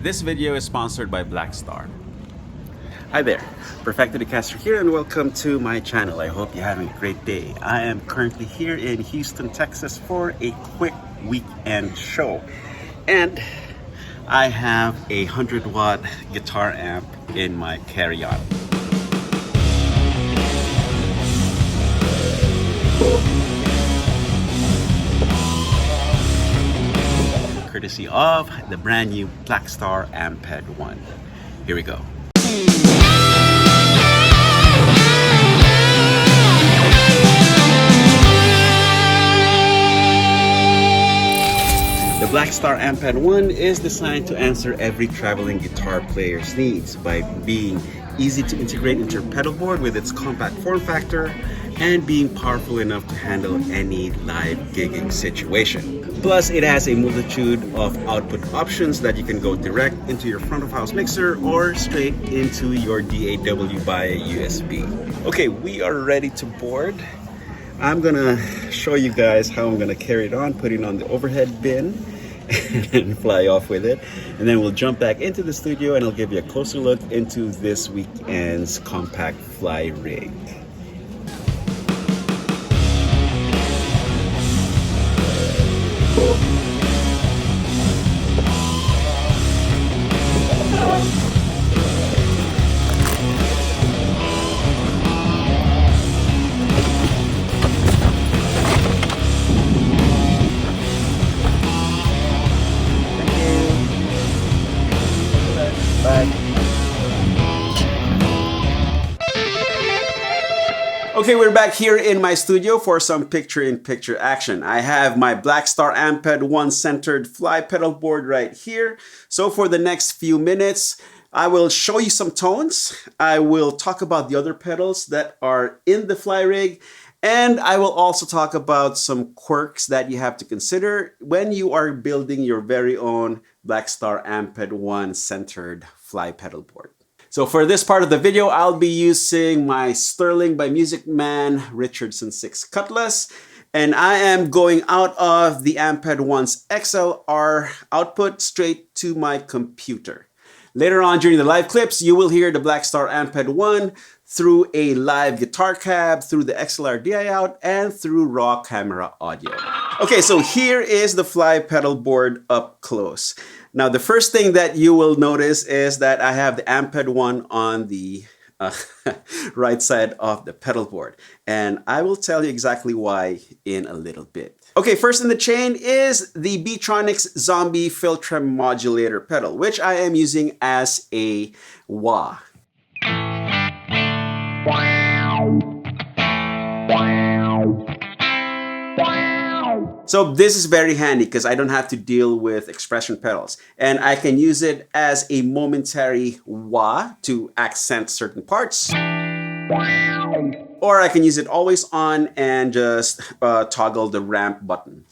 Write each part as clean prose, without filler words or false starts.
This video is sponsored by Blackstar. Hi there, Perfecto Castro here and welcome to my channel. I hope you're having a great day. I am currently here in Houston, Texas for a quick weekend show. And I have a 100-watt guitar amp in my carry-on. Courtesy of the brand new Blackstar Amped 1. Here we go. The Blackstar Amped 1 is designed to answer every traveling guitar player's needs by being easy to integrate into your pedal board with its compact form factor and being powerful enough to handle any live gigging situation. Plus, it has a multitude of output options that you can go direct into your front of house mixer or straight into your DAW via USB. Okay, we are ready to board. I'm gonna show you guys how I'm gonna carry it on, put it on the overhead bin and fly off with it. And then we'll jump back into the studio and I'll give you a closer look into this weekend's compact fly rig. Okay, we're back here in my studio for some picture-in-picture action. I have my Blackstar Amped 1 centered fly pedal board right here. So for the next few minutes, I will show you some tones. I will talk about the other pedals that are in the fly rig. And I will also talk about some quirks that you have to consider when you are building your very own Blackstar Amped 1 centered fly pedal board. So for this part of the video, I'll be using my Sterling by Music Man Richardson 6 cutlass. And I am going out of the Amped 1's XLR output straight to my computer. Later on during the live clips, you will hear the Blackstar Amped 1 through a live guitar cab, through the XLR DI out, and through raw camera audio. Okay, so here is the fly pedal board up close. Now, the first thing that you will notice is that I have the Amped 1 on the right side of the pedal board. And I will tell you exactly why in a little bit. Okay, first in the chain is the Beatronics Zombie Filtrem Modulator pedal, which I am using as a wah. So this is very handy because I don't have to deal with expression pedals, and I can use it as a momentary wah to accent certain parts, or I can use it always on and just toggle the ramp button.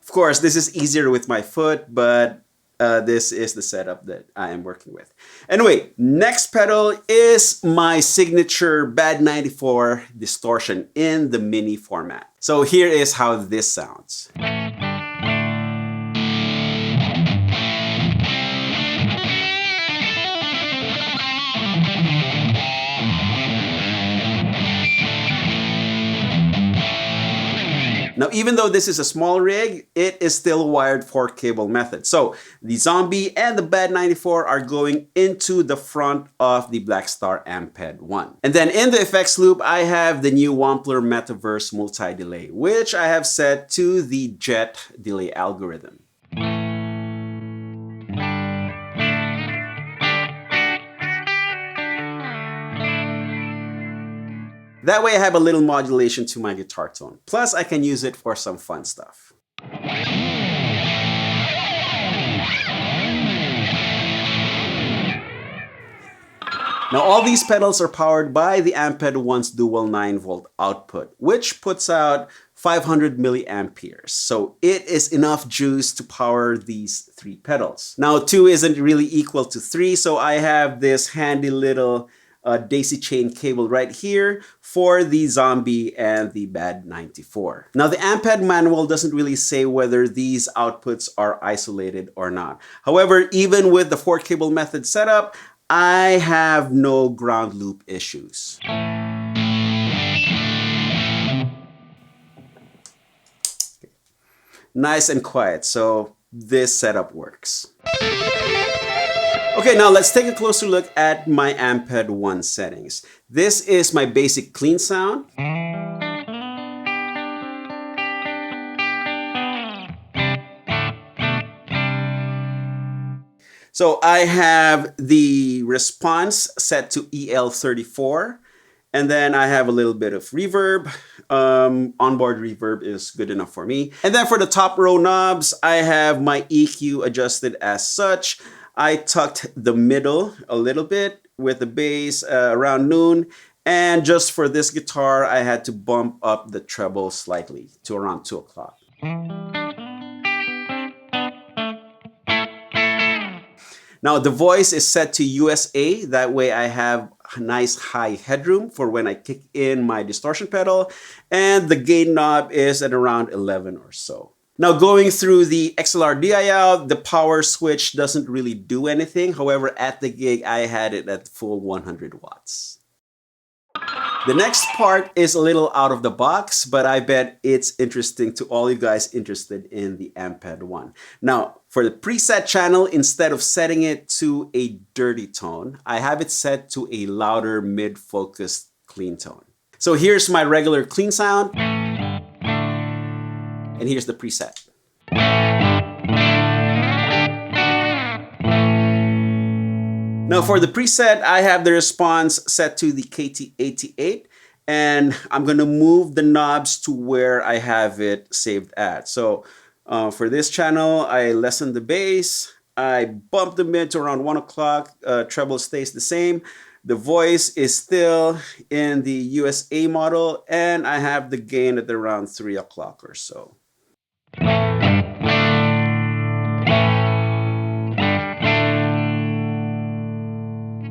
Of course, this is easier with my foot, but this is the setup that I am working with. Anyway, next pedal is my signature Bad 94 distortion in the mini format. So here is how this sounds. Now, even though this is a small rig, it is still wired for cable method. So the Zombie and the Bad 94 are going into the front of the Blackstar Amped 1. And then in the effects loop, I have the new Wampler Metaverse multi-delay, which I have set to the Jet delay algorithm. That way I have a little modulation to my guitar tone. Plus I can use it for some fun stuff. Now all these pedals are powered by the Amped 1's dual 9-volt output, which puts out 500 milliamperes. So it is enough juice to power these 3 pedals. Now 2 isn't really equal to 3, so I have this handy little daisy chain cable right here for the Zombie and the Bad 94. Now the Amped manual doesn't really say whether these outputs are isolated or not. However, even with the 4-cable method setup, I have no ground loop issues. Nice and quiet, so this setup works. Okay, now let's take a closer look at my Amped 1 settings. This is my basic clean sound. So I have the response set to EL34, and then I have a little bit of reverb. Onboard reverb is good enough for me. And then for the top row knobs, I have my EQ adjusted as such. I tucked the middle a little bit with the bass around noon. And just for this guitar, I had to bump up the treble slightly to around 2 o'clock. Now the voice is set to USA, that way I have a nice high headroom for when I kick in my distortion pedal, and the gain knob is at around 11 or so. Now going through the XLR DI out, the power switch doesn't really do anything. However, at the gig, I had it at full 100 watts. The next part is a little out of the box, but I bet it's interesting to all you guys interested in the Amped 1. Now, for the preset channel, instead of setting it to a dirty tone, I have it set to a louder, mid-focused clean tone. So here's my regular clean sound, and here's the preset. Now for the preset, I have the response set to the KT88, and I'm gonna move the knobs to where I have it saved at. So for this channel, I lessen the bass, I bump the mid to around 1 o'clock, treble stays the same. The voice is still in the USA model, and I have the gain at around 3 o'clock or so.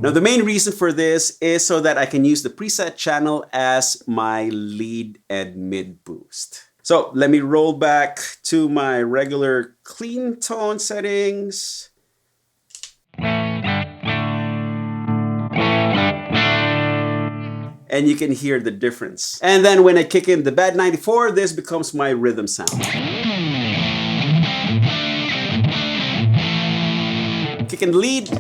Now the main reason for this is so that I can use the preset channel as my lead and mid boost. So let me roll back to my regular clean tone settings. And you can hear the difference. And then when I kick in the Bad 94, this becomes my rhythm sound. Kick in the lead.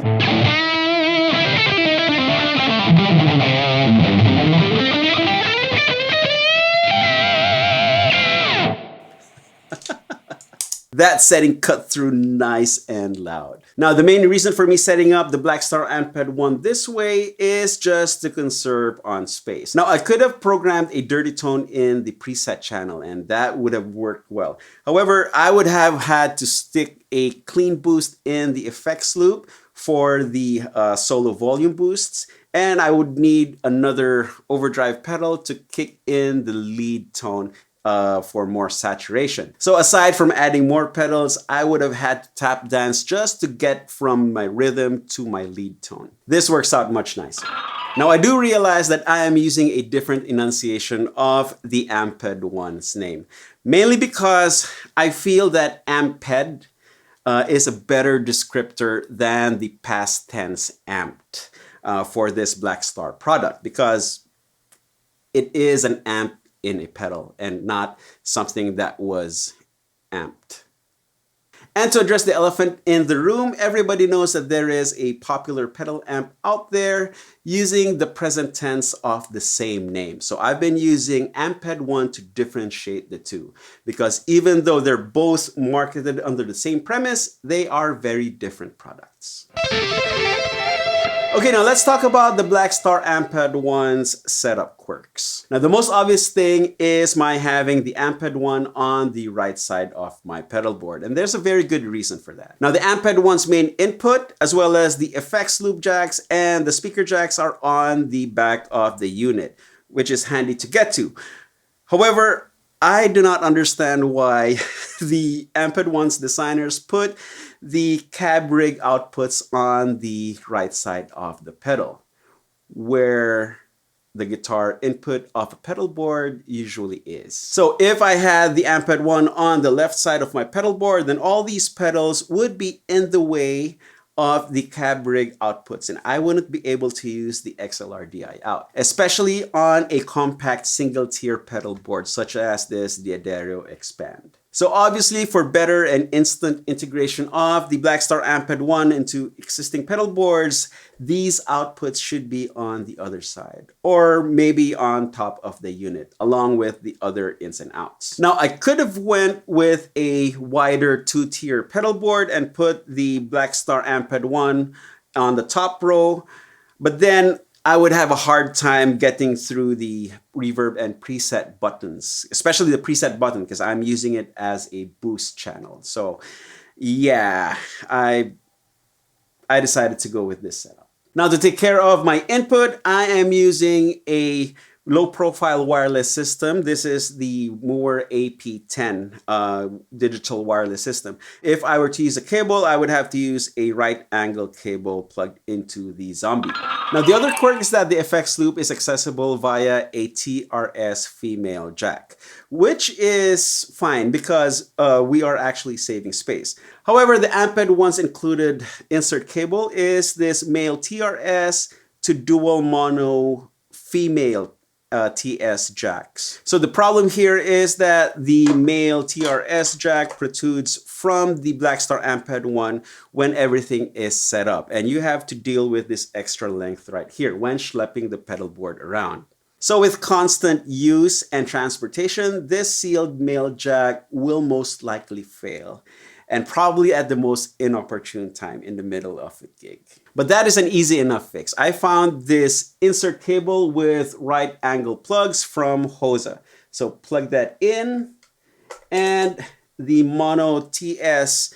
That setting cut through nice and loud. Now, the main reason for me setting up the Blackstar Amped 1 this way is just to conserve on space. Now, I could have programmed a dirty tone in the preset channel, and that would have worked well. However, I would have had to stick a clean boost in the effects loop for the solo volume boosts, and I would need another overdrive pedal to kick in the lead tone for more saturation. So aside from adding more pedals, I would have had to tap dance just to get from my rhythm to my lead tone. This works out much nicer. Now I do realize that I am using a different enunciation of the Amped 1's name, mainly because I feel that Amped is a better descriptor than the past tense amped for this Blackstar product, because it is an amp in a pedal and not something that was amped. And to address the elephant in the room, everybody knows that there is a popular pedal amp out there using the present tense of the same name. So I've been using Amped 1 to differentiate the two, because even though they're both marketed under the same premise, they are very different products. Okay, now let's talk about the Blackstar Amped 1's setup quirks. Now the most obvious thing is my having the Amped 1 on the right side of my pedal board, and there's a very good reason for that. Now the Amped 1's main input, as well as the effects loop jacks and the speaker jacks, are on the back of the unit, which is handy to get to. However, I do not understand why the Amped 1's designers put the cab rig outputs on the right side of the pedal. where the guitar input of a pedal board usually is. So if I had the Amped 1 on the left side of my pedal board, then all these pedals would be in the way of the cab rig outputs, and I wouldn't be able to use the XLR-DI out, especially on a compact single tier pedal board such as this, the Adero Expand. So obviously, for better and instant integration of the Blackstar Amped 1 into existing pedal boards, these outputs should be on the other side, or maybe on top of the unit, along with the other ins and outs. Now, I could have went with a wider 2-tier pedal board and put the Blackstar Amped 1 on the top row, but then I would have a hard time getting through the reverb and preset buttons, especially the preset button, because I'm using it as a boost channel. So yeah, I decided to go with this setup. Now, to take care of my input, I am using a low profile wireless system. This is the Moore AP10 digital wireless system. If I were to use a cable, I would have to use a right angle cable plugged into the Zombie. Now, the other quirk is that the effects loop is accessible via a TRS female jack, which is fine because we are actually saving space. However, the Amped 1's included insert cable is this male TRS to dual mono female TS jacks. So the problem here is that the male TRS jack protrudes from the Blackstar Amped 1 when everything is set up, and you have to deal with this extra length right here when schlepping the pedal board around. So with constant use and transportation, this sealed male jack will most likely fail, and probably at the most inopportune time in the middle of a gig. But that is an easy enough fix. I found this insert cable with right angle plugs from Azusa. So plug that in, and the mono TS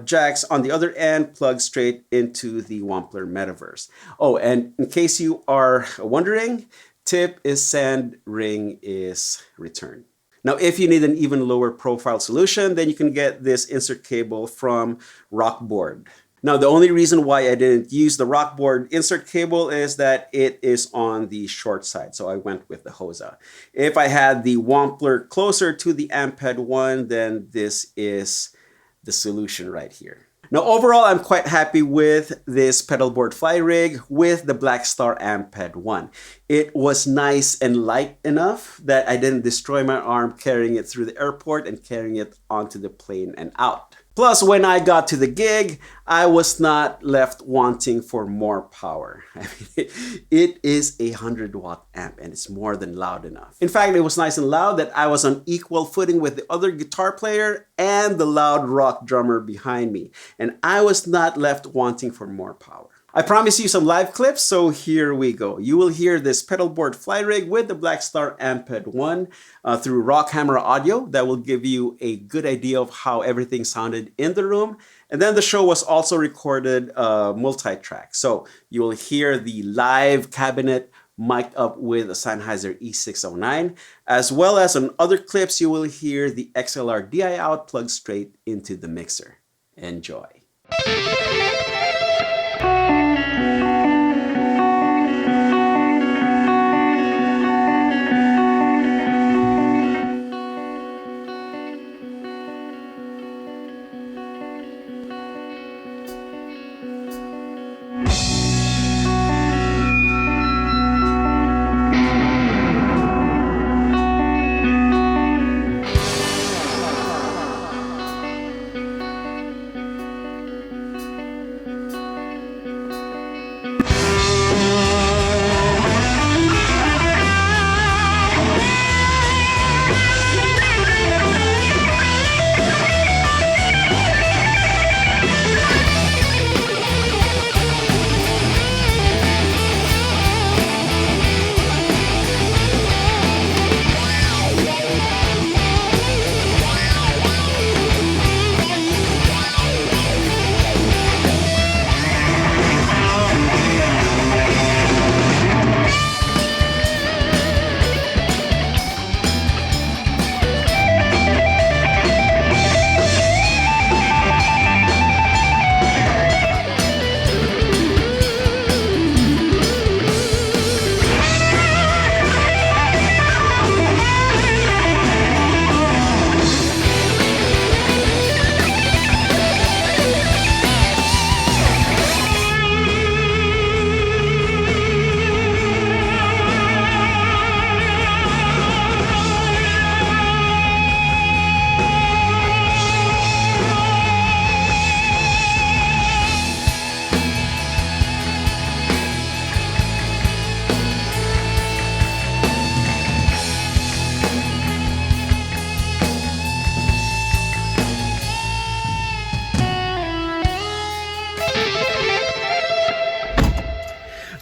jacks on the other end plug straight into the Wampler Metaverse. Oh, and in case you are wondering, tip is send, ring is return. Now, if you need an even lower profile solution, then you can get this insert cable from Rockboard. Now, the only reason why I didn't use the Rockboard insert cable is that it is on the short side, so I went with the Azusa. If I had the Wampler closer to the Amped 1, then this is the solution right here. Now, overall, I'm quite happy with this pedalboard fly rig with the Blackstar Amped 1. It was nice and light enough that I didn't destroy my arm carrying it through the airport and carrying it onto the plane and out. Plus, when I got to the gig, I was not left wanting for more power. I mean, it is a 100-watt amp and it's more than loud enough. In fact, it was nice and loud that I was on equal footing with the other guitar player and the loud rock drummer behind me. And I was not left wanting for more power. I promised you some live clips, so here we go. You will hear this pedalboard fly rig with the Blackstar Amped 1 through Rock Camera Audio. That will give you a good idea of how everything sounded in the room. And then the show was also recorded multi-track. So you will hear the live cabinet mic'd up with a Sennheiser E609, as well as on other clips, you will hear the XLR-DI out plugged straight into the mixer. Enjoy.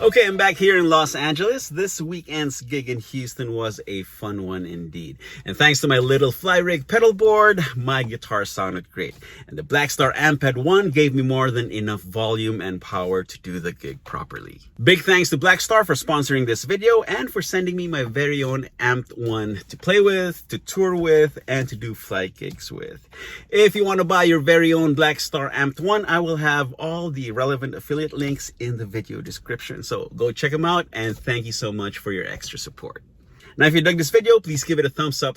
Okay, I'm back here in Los Angeles. This weekend's gig in Houston was a fun one indeed. And thanks to my little fly rig pedal board, my guitar sounded great. And the Blackstar Amped 1 gave me more than enough volume and power to do the gig properly. Big thanks to Blackstar for sponsoring this video and for sending me my very own Amped 1 to play with, to tour with, and to do fly gigs with. If you want to buy your very own Blackstar Amped 1, I will have all the relevant affiliate links in the video description. So go check them out, and thank you so much for your extra support. Now, if you dug this video, please give it a thumbs up,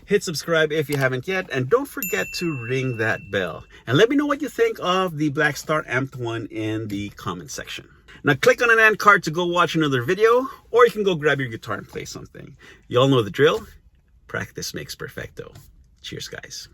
hit subscribe if you haven't yet, and don't forget to ring that bell. And let me know what you think of the Blackstar Amped 1 in the comment section. Now click on an end card to go watch another video, or you can go grab your guitar and play something. You all know the drill. Practice makes perfecto. Cheers, guys.